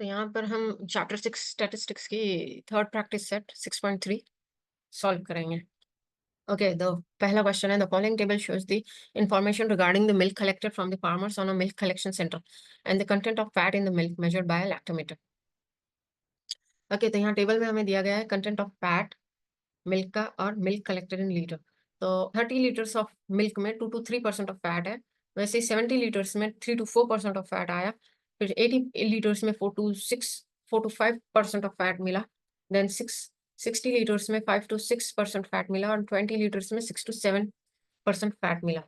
तो यहाँ पर हम चैप्टर 6 स्टैटिस्टिक्स की थर्ड प्रैक्टिस सेट 6.3 सॉल्व करेंगे। ओके, द पहला क्वेश्चन है the following table shows the information regarding the milk collected from the farmers on a milk collection centre and the content of fat in the milk measured by lactometer. Okay, तो यहाँ table में हमें दिया गया है content of fat milk का और milk collected in litre. तो 30 लीटर्स ऑफ मिल्क में 2 to 3% ऑफ फैट है। वैसे 70 लीटर्स में 3 to 4% ऑफ फैट आया। फिर 80 लीटर्स में 4 to 5% ऑफ फैट मिला। देन 60 लीटर्स में 5 to 6% फैट मिला और 20 लीटर्स में 6 to 7% फैट मिला।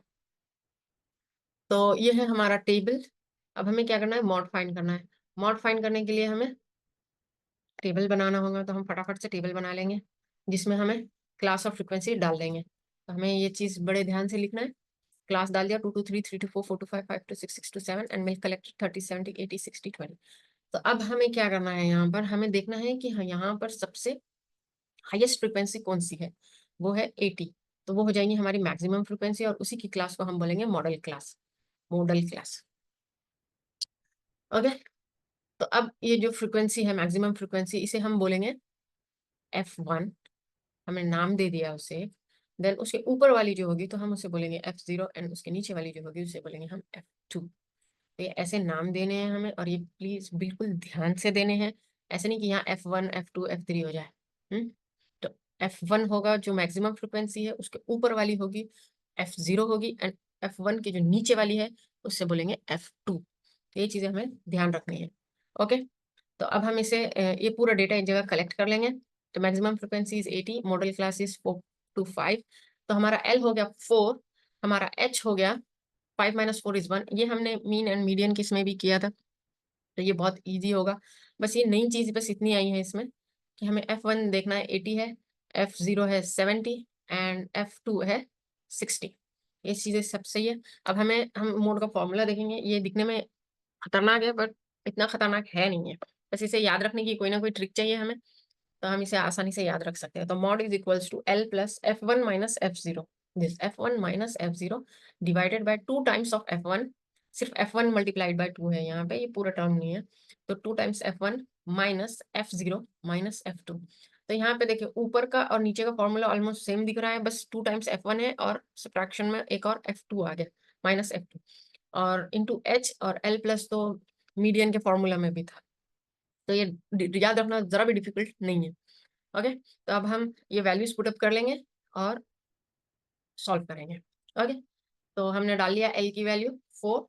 तो ये है हमारा टेबल। अब हमें क्या करना है, मॉड फाइंड करना है। मॉड फाइंड करने के लिए हमें टेबल बनाना होगा, तो हम फटाफट से टेबल बना लेंगे जिसमें हमें क्लास ऑफ फ्रीक्वेंसी डाल देंगे। तो हमें ये चीज बड़े ध्यान से लिखना है। क्लास डाल दिया 2 to 3, 3 to 4, 4 to 5, 5 to 6, 6 to 7 and milk collected 30, 70, 80, 60, 20। तो अब हमें क्या करना है, यहाँ पर हमें देखना है कि यहाँ पर सबसे हाईएस्ट फ्रीक्वेंसी कौन सी है। वो है 80। तो वो हो जाएंगी हमारी मैक्सिमम फ्रीक्वेंसी और उसी की क्लास को हम बोलेंगे model class. Model class. Okay, तो अब ये जो फ्रीक्वेंसी है मैक्सिमम फ्रीक्वेंसी, इसे हम बोलेंगे F1। हमने नाम दे दिया उसे। देन उसके ऊपर वाली जो होगी तो हम उसे बोलेंगे F0 एंड उसके नीचे वाली जो होगी उसे बोलेंगे हम F2। तो ये ऐसे नाम देने हैं हमें और ये प्लीज बिल्कुल ध्यान से देने हैं। ऐसे नहीं कि यहाँ F1 F2 F3 हो जाए। तो F1 होगा जो मैक्सिमम फ्रिक्वेंसी है, उसके ऊपर वाली होगी F0 होगी एंड F1 की जो नीचे वाली है उससे बोलेंगे F2। तो ये चीजें हमें ध्यान रखनी है। ओके, तो अब हम इसे ये पूरा डेटा एक जगह कलेक्ट कर लेंगे। तो maximum frequency is 80, model class is 4 to 5। तो हमारा L हो गया 4, हमारा H हो गया 5 - 4 is 1। ये हमने मीन एंड मीडियन किस में भी किया था, तो ये बहुत इजी होगा। बस ये नई चीज बस इतनी आई है इसमें कि हमें F1 देखना है 80 है, F0 है 70 एंड F2 है 60। ये चीजें सब सही है। अब हम मोड का फॉर्मूला देखेंगे। ये दिखने में खतरनाक है बट इतना खतरनाक है नहीं है। बस इसे याद रखने की कोई ना कोई ट्रिक चाहिए हमें, तो हम इसे आसानी से याद रख सकते हैं। तो mode is equals to L plus F1 minus F0। This F1 minus F0 divided by 2 times of F1। सिर्फ F1 मल्टीप्लाइड बाय 2 है यहाँ पे, ये पूरा टर्म नहीं है। तो 2 times F1 minus F0 minus F2। तो यहाँ पे देखिए ऊपर का और नीचे का फॉर्मूला ऑलमोस्ट सेम दिख रहा है, बस 2 टाइम्स F1 है और सब्ट्रैक्शन में एक और F2 आ गया, माइनस F2 और इंटू H और L प्लस तो मीडियन के फॉर्मूला में भी था। तो ये याद रखना जरा भी डिफिकल्ट नहीं है। ओके, तो अब हम ये वैल्यूज पुटअप कर लेंगे और सॉल्व करेंगे। ओके, तो हमने डाल लिया L की value 4,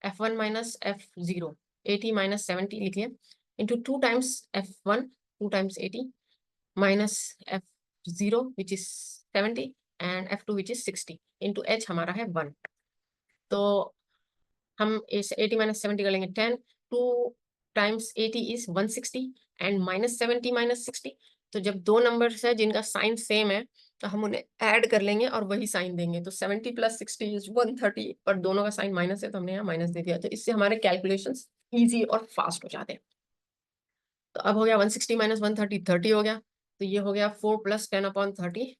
F1 minus F0 80 minus 70 लिख लिया, into 2 times F1 2 times 80 minus F0 which is 70 and F2 which is 60 into H हमारा है 1। तो हम इस 80 माइनस 70 कर लेंगे 10। 2 times 80 is 160 and minus 70 minus 60। तो जब दो नंबर्स है जिनका साइन सेम है तो हम उन्हें ऐड कर लेंगे और वही साइन देंगे। तो 70 प्लस 60 इज 130, पर दोनों का साइन माइनस है तो हमने यहाँ माइनस दे दिया। तो इससे हमारे कैलकुलेशंस इजी और फास्ट हो जाते हैं। तो अब हो गया 160 माइनस 130 30 हो गया। तो ये हो गया 4 प्लस 10 अपॉन 30।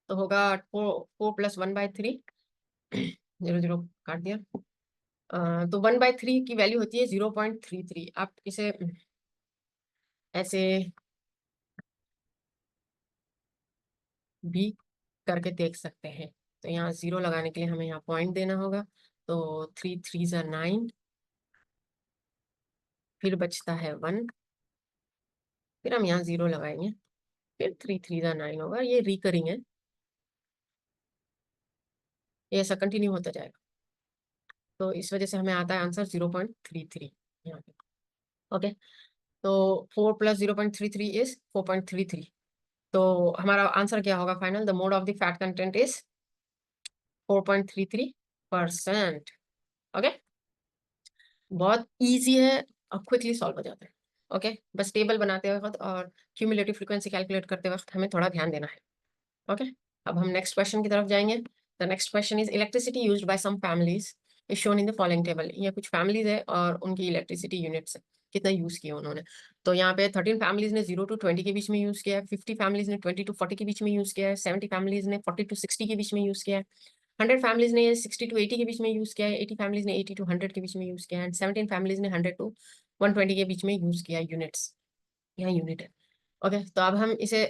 तो होगा 4 प्लस 1/3। 0 0 काट दिया। तो 1/3 की वैल्यू होती है 0.33। आप इसे ऐसे भी करके देख सकते हैं। तो यहाँ 0 लगाने के लिए हमें यहाँ पॉइंट देना होगा। तो 3 3 ज़ा 9, फिर बचता है 1, फिर हम यहाँ 0 लगाएंगे, फिर 3 3 ज़ा 9 होगा। ये रिकरिंग है, ये ऐसा कंटिन्यू होता जाएगा। तो इस वजह से हमें आता है आंसर 0.33 यहाँ पे। ओके, तो 4 प्लस 0.33 इज 4.33। तो हमारा आंसर क्या होगा final, the mode of the fat content is 4.33%। Okay, बहुत इजी है और क्विकली सॉल्व हो जाता है। ओके, बस टेबल बनाते वक्त और क्यूमुलेटिव फ्रीक्वेंसी कैलकुलेट करते वक्त हमें थोड़ा ध्यान देना है। ओके, अब हम नेक्स्ट क्वेश्चन की तरफ जाएंगे। The next question is electricity used by some families is shown in the following table. ये कुछ फैमिलीज है और उनकी इलेक्ट्रिसिटी यूनिट्स है, कितना यूज किया उन्होंने। तो यहाँ पे 13 फैमिलीज ने 0 to 20 के बीच में यूज किया है, 50 फैमिलीज ने 20 to 40 के बीच में यूज किया है, 70 फैमिलीज ने 40 to 60 के बीच में यूज किया है, 100 फैमिलीज ने 60 to 80 के बीच में यूज किया है, 80 फैमिलीज ने 80 to 100 के बीच में यूज किया है, 17 फैमिलीज ने 100 to 120 के बीच में यूज किया यूनिट्स, यहाँ यूनिट है। ओके, तो अब हम इसे,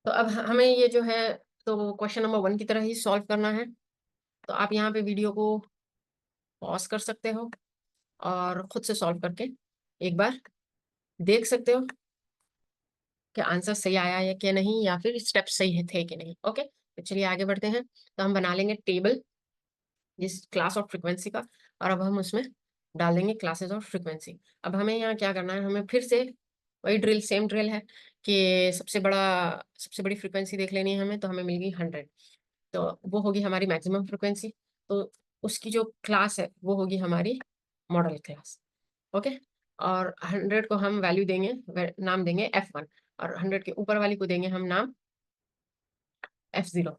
तो अब हमें ये जो है तो क्वेश्चन नंबर 1 की तरह ही सॉल्व करना है। तो आप यहाँ पे वीडियो को पॉज कर सकते हो और खुद से सॉल्व करके एक बार देख सकते हो कि आंसर सही आया है कि नहीं, या फिर स्टेप सही थे कि नहीं। ओके, तो चलिए आगे बढ़ते हैं। तो हम बना लेंगे टेबल जिस क्लास और फ्रीक्वेंसी का, और अब हम उसमें डाल देंगे क्लासेस और फ्रीक्वेंसी। अब हमें यहाँ क्या करना है, हमें फिर से वही ड्रिल, सेम ड्रिल है कि सबसे बड़ी फ्रीक्वेंसी देख लेनी है हमें, तो हमें मिल गई 100, तो वो होगी हमारी मैक्सिमम फ्रीक्वेंसी। तो उसकी जो क्लास है वो होगी हमारी मॉडल क्लास। ओके, और 100 को हम वैल्यू देंगे, नाम देंगे F1, और 100 के ऊपर वाली को देंगे हम नाम F0,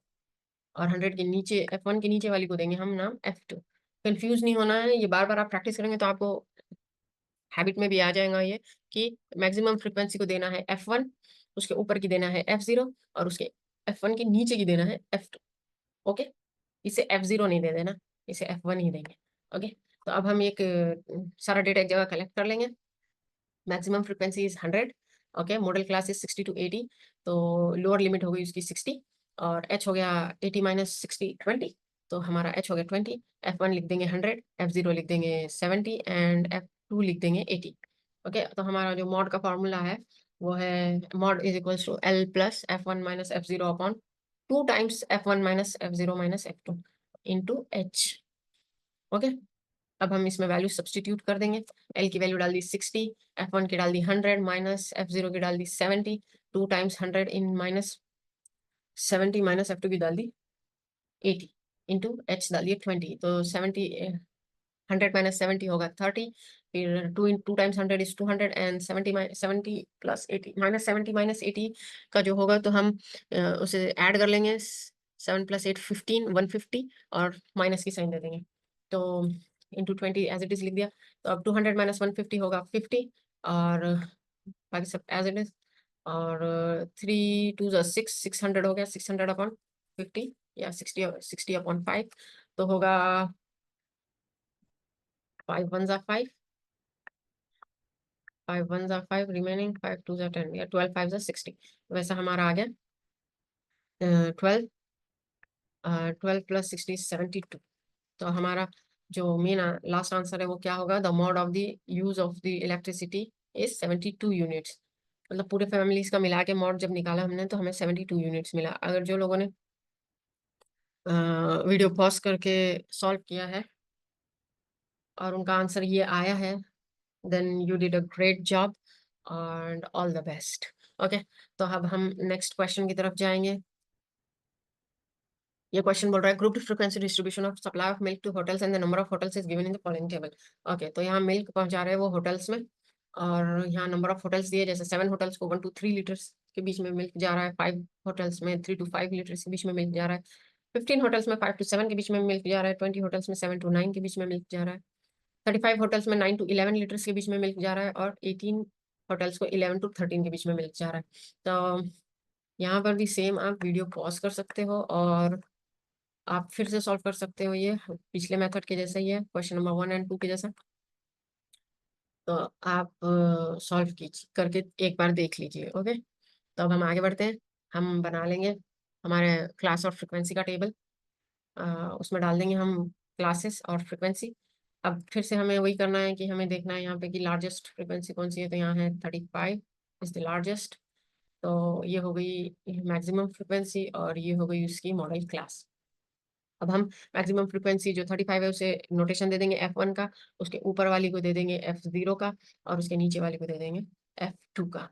और 100 के नीचे, F1 के नीचे वाली को देंगे हम नाम F2। कंफ्यूज नहीं होना है, ये बार बार आप प्रैक्टिस करेंगे तो आपको हैबिट में भी आ जाएगा ये, कि मैक्सिमम फ्रीक्वेंसी को देना है F1, उसके ऊपर की देना है F0, और उसके F1 के नीचे की देना है F2। ओके, इसे F0 नहीं दे देना, इसे F1 ही देंगे। ओके, तो अब हम एक सारा डेटा एक जगह कलेक्ट कर लेंगे। Maximum frequency is 100। Okay, model class is 60 to 80, तो लोअर लिमिट हो गई उसकी 60, और h हो गया 80 माइनस 60 20, तो हमारा h हो गया 20। F1 लिख देंगे 100, F0 लिख देंगे 70, एंड F2 लिख देंगे 80। ओके, तो हमारा जो मॉड का फॉर्मूला है वो है mode is equals to L plus F1 minus F0 upon 2 times F1 minus F0 minus F2 into H। Okay, अब हम इसमें वैल्यू सब्सटीट्यूट कर देंगे। L की वैल्यू डाल दी 60, F1 की डाल दी 100, माइनस F0 की डाल दी 70, 2 टाइम्स 100 इन माइनस 70, माइनस F2 की डाल दी 80, इंटू H डाल दिए 20, तो 70, 100 माइनस 70 होगा 30, फिर 2 times 100 is 200, and 70 plus 80 minus 70 minus 80 का जो होगा तो हम उसे ऐड कर लेंगे। 7 प्लस 8 15, 150, और माइनस की साइन दे देंगे, तो इंटू 20 एज इट इज लिख दिया। तो अब 200 माइनस 150 होगा 50, और बाकी सब एज इट इज, और 3 2 6, 600 हो गया, 600 अपॉन 50, या 60 अपॉन 5, तो होगा 5 1 जा 5, 5 1 जा 5, रिमेनिंग 5 2 जा 10, या 12 5 जा 60। वैसा हमारा आ गया 12, 12 प्लस 60 72। तो हमारा जो मेन लास्ट आंसर है वो क्या होगा, the mode of the use of the electricity is 72 units. मतलब पूरे फैमिलीज का मिला के मॉड जब निकाला हमने तो हमें 72 यूनिट्स मिला। अगर जो लोगों ने वीडियो पॉज करके सॉल्व किया है और उनका आंसर ये आया है, then you did a great job and all the best. Okay, तो अब हम नेक्स्ट क्वेश्चन की तरफ जाएंगे। ये क्वेश्चन बोल रहा है group frequency distribution of supply of milk to hotels and the number of hotels is given in the following table. Okay, तो यहाँ मिल्क पहुंचा रहे हैं वो होटल्स में, और यहाँ नंबर ऑफ होटल्स दिए, जैसे 7 होटल्स को 1 to 3 लीटर्स के बीच में मिल्क जा रहा है, 5 होटल्स में 3 to 5 लीटर्स के बीच में मिल्क जा रहा है, 15 होटल्स में 5 to 7 के बीच में मिल्क जा रहा है, 20 होटल्स में 7 to 9 के बीच में मिल्क जा रहा है, 35 होटल्स में 9 to 11 लीटर्स के बीच में मिल्क जा रहा है, और 18 होटल्स को 11 to 13 के बीच में मिल्क जा रहा है। तो यहाँ पर भी सेम आप वीडियो पॉज कर सकते हो और आप फिर से सॉल्व कर सकते हो, ये पिछले मेथड के जैसा ही है, क्वेश्चन नंबर 1 और 2 के जैसा। तो आप सॉल्व कीजिए, करके एक बार देख लीजिए। ओके, तो अब हम आगे बढ़ते हैं। हम बना लेंगे हमारे क्लास और फ्रिक्वेंसी का टेबल, उसमें डाल देंगे हम क्लासेस और फ्रिक्वेंसी। अब फिर से हमें वही करना है कि हमें देखना है यहाँ पे कि लार्जेस्ट फ्रिक्वेंसी कौन सी है, तो यहाँ है 35 इज द लार्जेस्ट। तो ये हो गई मैक्सिमम फ्रिक्वेंसी, और ये हो गई उसकी मॉडल क्लास। अब हम मैक्सिमम फ्रीक्वेंसी जो 35 है उसे नोटेशन दे देंगे F1 का, उसके ऊपर वाली को दे देंगे F0 का, और उसके नीचे वाली को दे देंगे F2 का।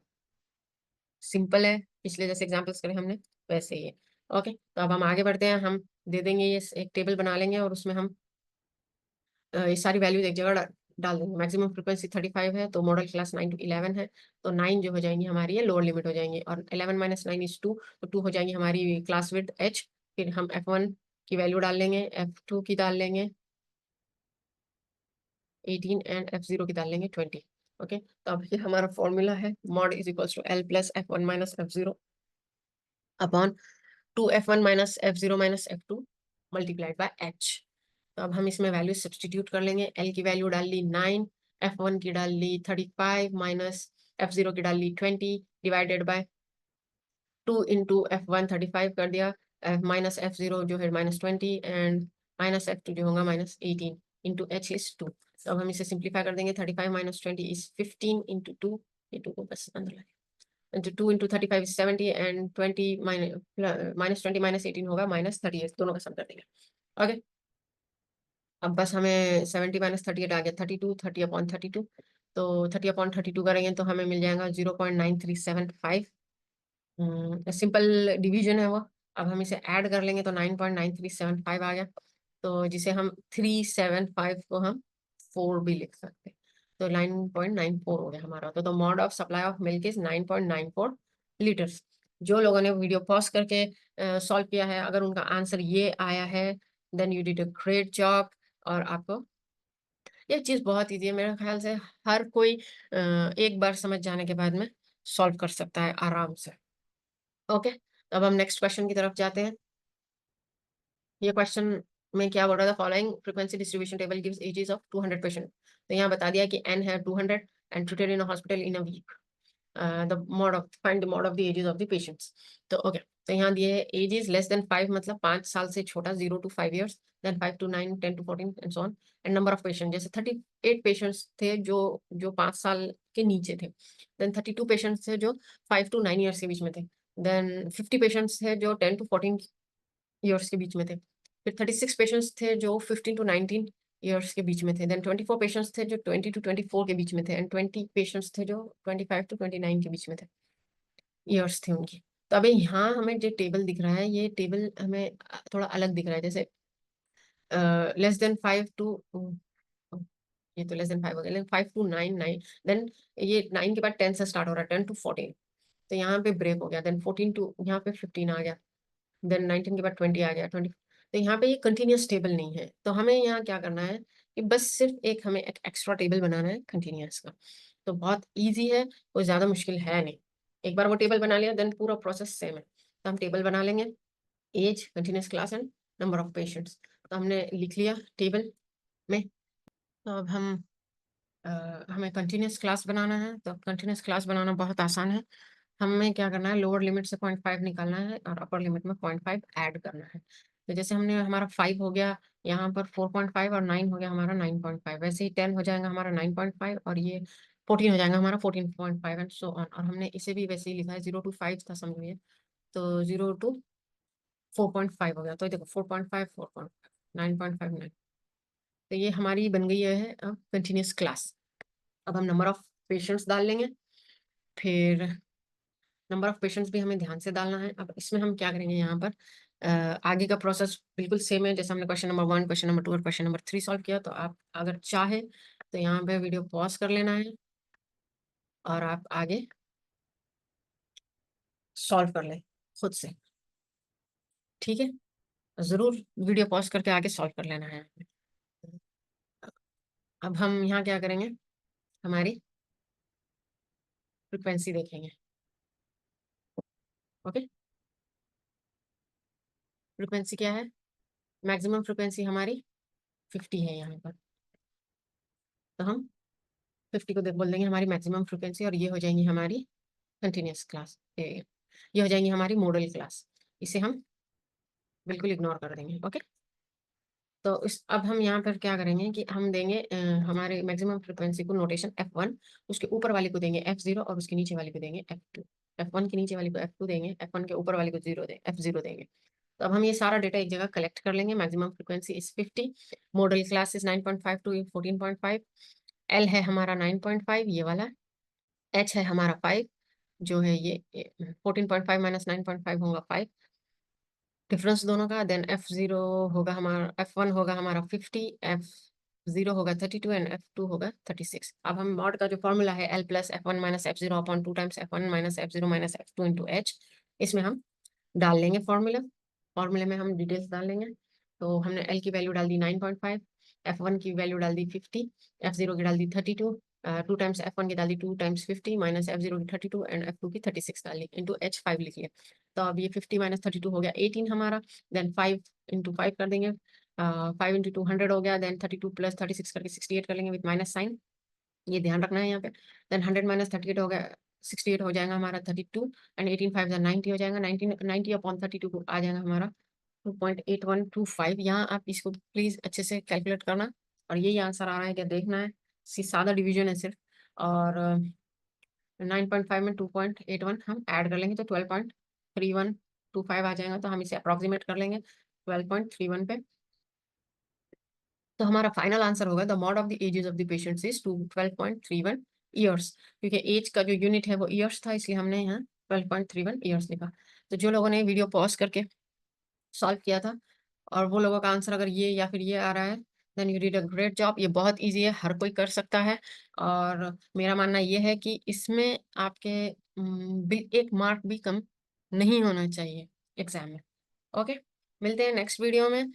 सिंपल है, पिछले जैसे एग्जांपल्स करे हमने वैसे ही है। ओके, तो अब हम आगे बढ़ते हैं। हम दे देंगे ये एक टेबल बना लेंगे, और उसमें हम ये सारी वैल्यूज एक जगह डाल देंगे। मैक्सिमम फ्रीक्वेंसी 35 है, तो मॉडल क्लास 9 to 11 है, तो 9 जो हो जाएंगी हमारी ये लोअर लिमिट हो जाएंगी, और 11 माइनस 9 इज 2, तो 2 हो जाएंगी हमारी क्लास विड्थ H। फिर हम F1 की वैल्यू डाल लेंगे, F2 की डाल लेंगे 18, एंड F0 की डाल लेंगे 20। ओके, तो अब ये हमारा फॉर्मूला है, mode is equals to L plus F1 minus F0 upon 2 F1 minus F0 minus F2 multiplied by H। तो अब हम इसमें वैल्यू सब्सटीट्यूट कर लेंगे। एल की वैल्यू डाल ली 9, F1 की डाल ली 35 माइनस F0 की डाल ली 20 डिवाइडेड बाय 2 इंटू F1 35 कर दिया, माइनस F0 जो है -20 एंड माइनस F2 जो होगा -18 इंटू H इज 2। तो अब हम इसे सिंप्लीफाई कर देंगे। 35 माइनस 20 इज 15 इंटू 2, ये 2 को बस अंदर लाए, into 2 into 35 is 70 and 20 minus 20 minus 18 होगा -38, दोनों का सम कर देंगे। ओके, अब बस हमें 70 माइनस 38 आ गया 32, 30 अपॉन 32, तो 30 अपॉन 32 करेंगे तो हमें मिल जाएगा 0.9375। सिंपल डिवीजन है वो। अब हम इसे ऐड कर लेंगे तो 9.9375 आ गया, तो जिसे हम 375 को हम 4 भी लिख सकते हैं, तो 9.94 हो गया हमारा। तो mod of supply of milk is 9.94 litres. जो लोगों ने वीडियो पॉज करके सॉल्व किया है, अगर उनका आंसर ये आया है, then you did a great job. और आपको ये चीज बहुत ईजी है, मेरे ख्याल से हर कोई एक बार समझ जाने के बाद में सॉल्व कर सकता है आराम से। ओके, अब हम नेक्स्ट क्वेश्चन की तरफ जाते हैं। ये क्वेश्चन में क्या बोल रहा था, following frequency distribution table gives ages of 200 patient. तो यहाँ बता दिया कि n है 200 and treated in a hospital in a week, the mode of find the mode of the ages of the patients। तो ओके, तो यहाँ दिए है एजेस लेस देन 5 मतलब 5 साल से छोटा, 0 to 5 years, then 5 to 9, 10 to 14 and so on. And number of patient, जैसे 38 पेशेंट्स थे जो 5 साल के नीचे थे, देन 32 पेशेंट्स थे जो 5 to 9 years के बीच में थे, देन 50 पेशेंट्स थे जो 10 to 14 ईयर्स के बीच में थे, फिर 36 पेशेंट्स थे जो 15 टू 19 ईयर्स के बीच में थे, देन 24 पेशेंट्स थे जो 20 टू 24 के बीच में थे, एंड 20 पेशेंट्स थे जो 25 टू 29 के बीच में थे, ईयर्स थे उनकी। तो अभी यहाँ हमें जो टेबल दिख रहा है, ये टेबल हमें थोड़ा अलग दिख रहा है, जैसे लेस देन 5 टू, ये तो लेस देन 5 हो गया, लेकिन 5 टू 9 9, देन ये 9 के बाद 10 से स्टार्ट हो रहा है, 10 टू 14, तो यहाँ पे ब्रेक हो गया, देन 14 टू यहाँ पे 15 आ गया, देन 19 के बाद 20 आ गया, 20। तो यहाँ पे ये कंटिन्यूस टेबल नहीं है, तो हमें यहाँ क्या करना है कि बस सिर्फ एक हमें एक एक्स्ट्रा टेबल बनाना है कंटिन्यूस का। तो बहुत इजी है, कोई ज्यादा मुश्किल है नहीं। एक बार वो टेबल बना लिया, देन पूरा प्रोसेस सेम है। तो हम टेबल बना लेंगे, age, continuous class and number of patients. तो हमने लिख लिया टेबल में। तो अब हमें कंटिन्यूस क्लास बनाना है, तो कंटिन्यूस क्लास बनाना बहुत आसान है। हमें क्या करना है, लोअर लिमिट से 0.5 निकालना है और अपर लिमिट में 0.5 ऐड करना है। तो जैसे हमने हमारा 5 हो गया यहाँ पर 4.5 और 9 हो गया हमारा 9.5, वैसे ही 10 हो जाएगा हमारा 9.5 और ये 14 हो जाएगा हमारा 14.5 एंड सो ऑन। और हमने इसे भी वैसे ही लिखा है, 0 to 5 था समझिए, तो 0 to 4.5 हो गया, तो देखो 4.5 4.5 9.5 9। तो ये हमारी बन गई है अब कंटिन्यूस क्लास। अब हम नंबर ऑफ पेशेंट्स डाल लेंगे, फिर नंबर ऑफ पेशेंट्स भी हमें ध्यान से डालना है। अब इसमें हम क्या करेंगे, यहाँ पर आगे का प्रोसेस बिल्कुल सेम है जैसे हमने क्वेश्चन नंबर 1, क्वेश्चन नंबर 2 और क्वेश्चन नंबर 3 सॉल्व किया। तो आप अगर चाहे तो यहाँ पे वीडियो पॉज कर लेना है और आप आगे सॉल्व कर लें खुद से, ठीक है। जरूर वीडियो पॉज करके आगे सॉल्व कर लेना है। अब हम यहाँ क्या करेंगे, हमारी फ्रिक्वेंसी देखेंगे। ओके, फ्रिक्वेंसी क्या है, मैक्सिमम फ्रिक्वेंसी हमारी 50 है यहाँ पर, तो हम 50 को देख बोल देंगे हमारी मैक्सिमम फ्रिक्वेंसी, और ये हो जाएंगी हमारी कंटिन्यूस क्लास, ये हो जाएंगी हमारी मॉडल क्लास। इसे हम बिल्कुल इग्नोर कर देंगे। ओके, तो इस अब हम यहाँ पर क्या करेंगे कि हम देंगे हमारे मैक्सिमम फ्रिक्वेंसी को नोटेशन F1, उसके ऊपर वाले को देंगे F0 और उसके नीचे वाले को देंगे F2। F1 के नीचे वाले को F2 देंगे, F1 के ऊपर वाले को F0 देंगे। तो अब हम ये सारा डेटा एक जगह कलेक्ट कर लेंगे। Maximum frequency is 50, modal class is 9.5 to 14.5, L है हमारा 9.5 ये वाला, एच है हमारा 5 जो है ये 14.5 माइनस 9.5 होगा 5, डिफरेंस दोनों का। देन F0 होगा हमारा, F1 होगा हमारा 50, F0 होगा 32 एंड F2 होगा 36। अब हम मॉड का जो फॉर्मूला है L plus F1 minus F0 upon 2 times F1 minus F0 minus F2 into H, इसमें हम डाल लेंगे फॉर्मूले में हम डिटेल्स डाल लेंगे। तो हमने L की वैल्यू डाल दी 9.5, F1 की वैल्यू डाल दी 50, F0 की डाल दी 32, 2 टाइम्स F1 की डाल दी 2 टाइम्स 50 माइनस F0 की 32 एंड F2 की 36 डाल दी इंटू H 5 लिख लिया। तो अब ये 50 माइनस 32 हो गया 18 हमारा, देन 5 इंटू 5 कर देंगे, 5 इंटू 200 हो गया, देन 32 प्लस 36 करके 68 कर लेंगे विथ माइनस साइन, ये ध्यान रखना है यहाँ पे। देन 100 माइनस 38 हो गया, 68 हो जाएगा हमारा 32, एंड 18 5 90 हो जाएगा, 90 अपॉन 32 को आ जाएगा हमारा 2.8125। यहाँ आप इसको प्लीज अच्छे से कैलकुलेट करना, और यही आंसर आ रहा है क्या देखना है। सादा डिवीजन है सिर्फ, और 9.5 में 2.81 हम ऐड कर लेंगे तो 12.3125 आ जाएगा, तो हम इसे अप्रोक्सीमेट कर लेंगे 12.31 पे। तो हमारा फाइनल आंसर होगा the mode of the ages of the patients is 12.31 years, क्योंकि एज का जो यूनिट है वो ईयर्स था, इसलिए हमने यहाँ 12.31 ईयर्स लिखा। तो जो लोगों ने वीडियो पॉज करके सॉल्व किया था, और वो लोगों का आंसर अगर ये या फिर ये आ रहा है, then you did a great job. ये बहुत इजी है, हर कोई कर सकता है, और मेरा मानना ये है कि इसमें आपके एक मार्क भी कम नहीं होना चाहिए एग्जाम में। ओके, मिलते हैं नेक्स्ट वीडियो में।